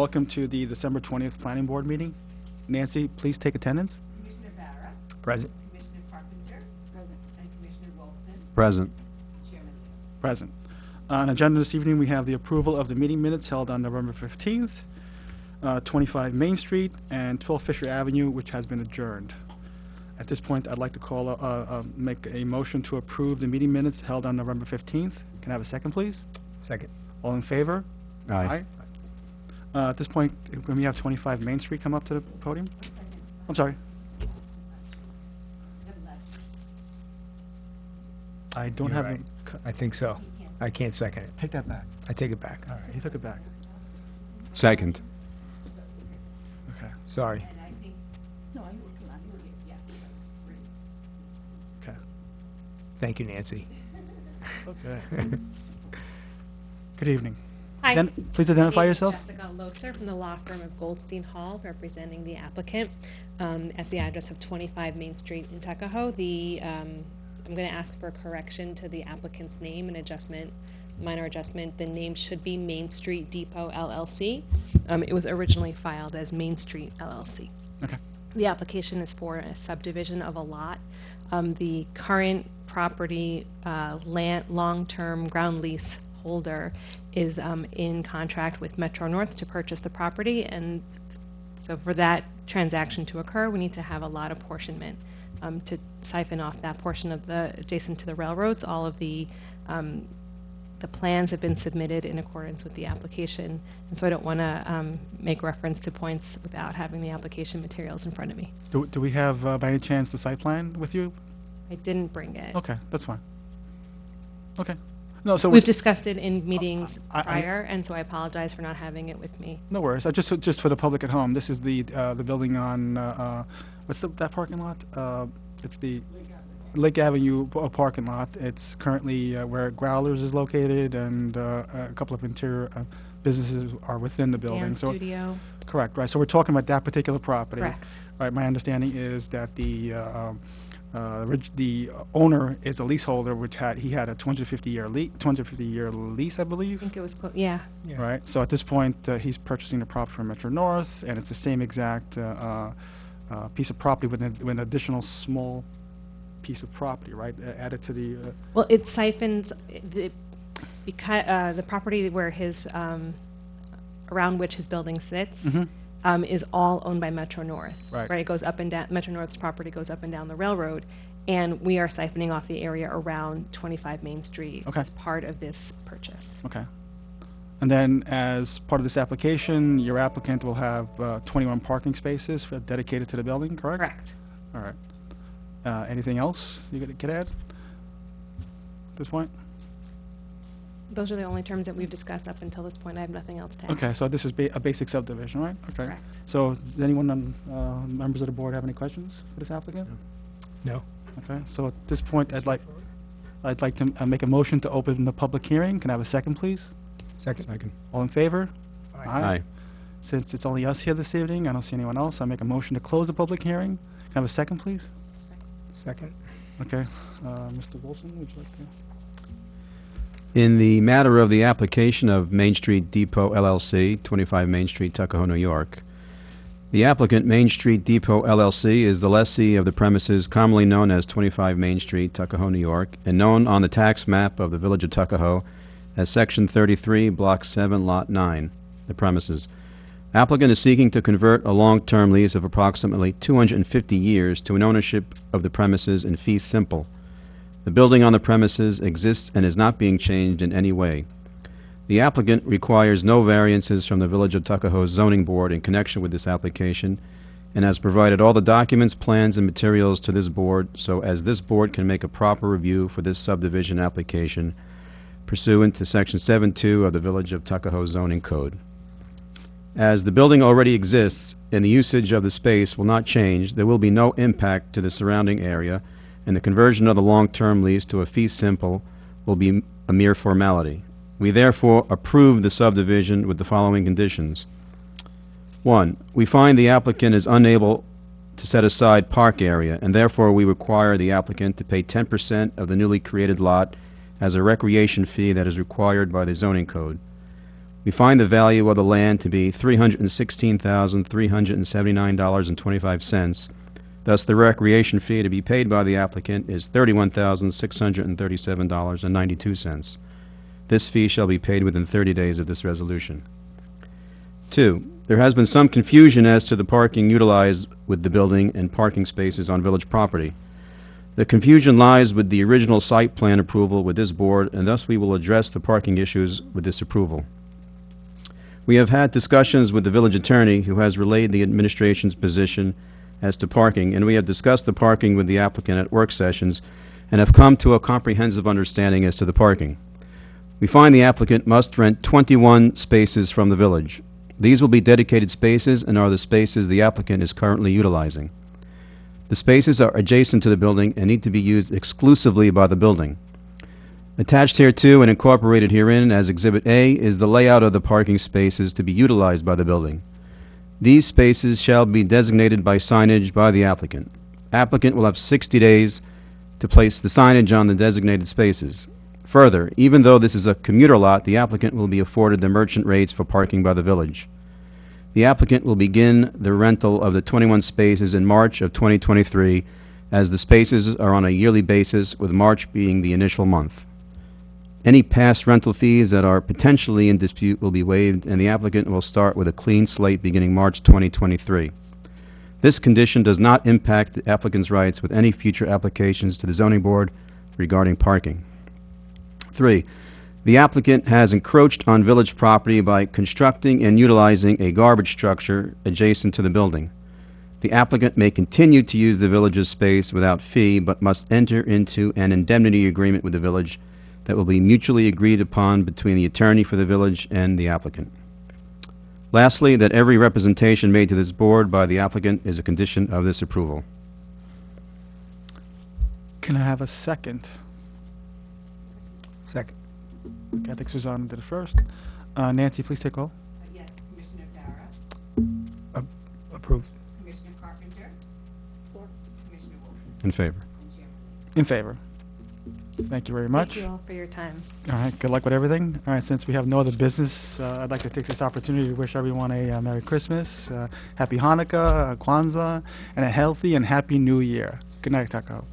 welcome to the December 20th Planning Board meeting. Nancy, please take attendance. Commissioner Barra. Present. Commissioner Carpenter. Present. And Commissioner Wilson. Present. Chairman Liu. Present. On agenda this evening, we have the approval of the meeting minutes held on November 15th, 25 Main Street and 12 Fisher Avenue, which has been adjourned. At this point, I'd like to make a motion to approve the meeting minutes held on November 15th. Can I have a second, please? Second. All in favor? Aye. At this point, can we have 25 Main Street come up to the podium? I'm sorry. I don't You're have. right. I think so. I can't second it. Take that back. I take it back. All right, he took it back. Second. Okay, Sorry. And I think, no, I was, yeah, that's three. okay. Thank you, Nancy. Okay. Good evening. Hi. Please identify My name is yourself. Jessica Loser from the law firm of Goldstein Hall, representing the applicant at the address of 25 Main Street in Tuckahoe. I'm going to ask for a correction to the applicant's name, an adjustment, minor adjustment. The name should be Main Street Depot LLC. It was originally filed as Main Street LLC. Okay. The application is for a subdivision of a lot. The current property long-term ground lease holder is in contract with Metro North to purchase the property, and so for that transaction to occur, we need to have a lot apportionment to siphon off that portion of the adjacent to the railroads. All of the plans have been submitted in accordance with the application, and so I don't want to make reference to points without having the application materials in front of me. Do we have, by any chance, the site plan with you? I didn't bring it. Okay, that's fine. Okay. No, so We've discussed it in meetings I- prior, and so I apologize for not having it with me. no worries. Just for the public at home, this is the building on what's that parking lot? It's the Lake Avenue parking lot. It's currently where Growlers is located, and a couple of interior businesses are within the building. Dance studio. Correct. Right. So we're talking about that particular property. Correct. Right. My understanding is that the owner is a leaseholder, which he had a 250-year lease, I believe. I think it was, yeah. Yeah. Right. So at this point, he's purchasing the property from Metro North, and it's the same exact piece of property with an additional small piece of property, right, added to the. Well, it siphons because the property where his around which his building sits is all owned by Metro North. Right. It goes up and down. Metro North's property goes up and down the railroad, and we are siphoning off the area around 25 Main Street Okay. as part of this purchase. Okay. And then, as part of this application, your applicant will have 21 parking spaces dedicated to the building, correct? Correct. All right. Anything else you could add at this point? Those are the only terms that we've discussed up until this point. I have nothing else to add. Okay, so this is a basic subdivision, right? Okay. Correct. So, does anyone, members of the board, have any questions for this applicant? No. Okay, so at this point, I'd like to make a motion to open the public hearing. Can I have a second, please? Second. All in favor? Aye. Since it's only us here this evening, I don't see anyone else, I make a motion to close the public hearing. Can I have a second, please? Second. Okay, Mr. Wilson, would you like to? In the matter of the application of Main Street Depot LLC, 25 Main Street, Tuckahoe, New York, the applicant, Main Street Depot LLC, is the lessee of the premises commonly known as 25 Main Street, Tuckahoe, New York, and known on the tax map of the Village of Tuckahoe as Section 33, Block 7, Lot 9, the premises. Applicant is seeking to convert a long-term lease of approximately 250 years to an ownership of the premises in fee simple. The building on the premises exists and is not being changed in any way. The applicant requires no variances from the Village of Tuckahoe Zoning Board in connection with this application, and has provided all the documents, plans, and materials to this board so as this board can make a proper review for this subdivision application pursuant to Section 7.2 of the Village of Tuckahoe Zoning Code. As the building already exists and the usage of the space will not change, there will be no impact to the surrounding area, and the conversion of the long-term lease to a fee simple will be a mere formality. We therefore approve the subdivision with the following conditions. 1, we find the applicant is unable to set aside park area, and therefore we require the applicant to pay 10% of the newly created lot as a recreation fee that is required by the zoning code. We find the value of the land to be $316,379.25. Thus, the recreation fee to be paid by the applicant is $31,637.92. This fee shall be paid within 30 days of this resolution. 2, there has been some confusion as to the parking utilized with the building and parking spaces on village property. The confusion lies with the original site plan approval with this board, and thus we will address the parking issues with this approval. We have had discussions with the village attorney, who has relayed the administration's position as to parking, and we have discussed the parking with the applicant at work sessions and have come to a comprehensive understanding as to the parking. We find the applicant must rent 21 spaces from the village. These will be dedicated spaces and are the spaces the applicant is currently utilizing. The spaces are adjacent to the building and need to be used exclusively by the building. Attached hereto and incorporated herein as Exhibit A is the layout of the parking spaces to be utilized by the building. These spaces shall be designated by signage by the applicant. Applicant will have 60 days to place the signage on the designated spaces. Further, even though this is a commuter lot, the applicant will be afforded the merchant rates for parking by the village. The applicant will begin the rental of the 21 spaces in March of 2023, as the spaces are on a yearly basis, with March being the initial month. Any past rental fees that are potentially in dispute will be waived, and the applicant will start with a clean slate beginning March 2023. This condition does not impact the applicant's rights with any future applications to the zoning board regarding parking. 3, the applicant has encroached on village property by constructing and utilizing a garbage structure adjacent to the building. The applicant may continue to use the village's space without fee, but must enter into an indemnity agreement with the village that will be mutually agreed upon between the attorney for the village and the applicant. Lastly, that every representation made to this board by the applicant is a condition of this approval. Can I have a second? Second. Okay, I think Suzanne did it first. Nancy, please take roll. Yes, Commissioner O'Dara, Approved. Commissioner Carpenter. For. Commissioner Wolf. In favor. And Chairman Linger. In favor. Thank you very much. Thank you all for your time. All right, good luck with everything. All right, since we have no other business, I'd like to take this opportunity to wish everyone a Merry Christmas, Happy Hanukkah, Kwanzaa, and a healthy and happy New Year. Good night, Tuckahoe.